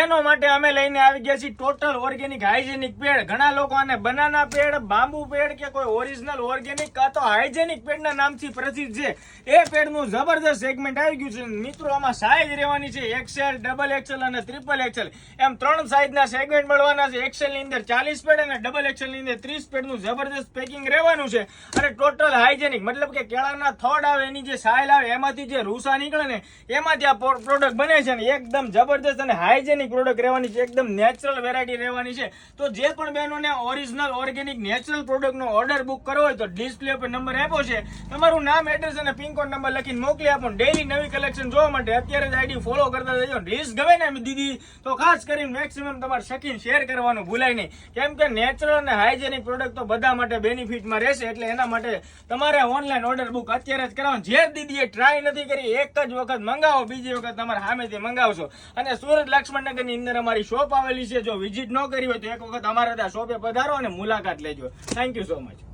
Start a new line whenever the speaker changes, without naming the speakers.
એનો માટે અમે લઈને આવી ગયા છીએ ટોટલ ઓર્ગેનિક હાઇજેનિક પેડ. ઘણા લોકો આને બનાના પેડ, બાંબુ પેડ કે કોઈ ઓરિજિનલ ઓર્ગેનિક કાં તો હાઇજેનિક પેડના નામથી પ્રસિદ્ધ છે. એ પેડનું જબરદસ્ત સેગમેન્ટ આવી ગયું છે મિત્રો. આમાં સાઈઝ રહેવાની છે XL, XXL અને XXL એમ 3 સાઈઝના સેગમેન્ટ મળવાના છે. XL ની અંદર 40 પેડ અને XXL ની અંદર 30 પેડનું જબરદસ્ત પેકિંગ રહેવાનું છે. અને ટોટલ હાઇજેનિક મતલબ કે કેળાના થડ આવે એની જે સાયલ આવે એમાંથી જે રૂસા નીકળે ને એમાંથી આ પ્રોડક્ટ બને છે ને એકદમ જબરદસ્ત અને હાઇજેનિક પ્રોડક્ટ રહેવાની છે. એકદમ નેચરલ વેરાયટી રહેવાની છે. તો જે પણ બહેનોને ઓરિજિનલ ઓર્ગેનિક નેચરલ પ્રોડક્ટનો ઓર્ડર બુક કરવો હોય તો ડિસ્પ્લે પર નંબર આપ્યો છે. તમારું નામ, એડ્રેસ અને પિનકોડ નંબર લખીને મોકલી આપો. ડેઈલી નવી કલેક્શન જોવા માટે અત્યારે જ આઈડી ફોલો કરતા જજો. રીલ્સ ગમે ને દીદી તો ખાસ કરીને મેક્સિમમ તમારે શકીને શેર કરવાનું ભૂલાય નહીં. કેમ કે નેચરલ અને હાઇજેનિક પ્રોડક્ટ તો બધા માટે બેનિફિટમાં રહેશે. એટલે એના માટે તમારે ઓનલાઈન ઓર્ડર બુક અત્યારે જ કરવાનો. જે દીદીએ ટ્રાય નથી કરી એક જ વખત મંગાવો, બીજી વખત તમારે સામેથી મંગાવશો. અને સુરત લક્ષ્મણનગર ની અંદર અમારી શોપ આવેલી છે. જો વિઝિટ ન કરી હોય તો એક વખત અમારા શોપે પધારો અને મુલાકાત લેજો. Thank you so much.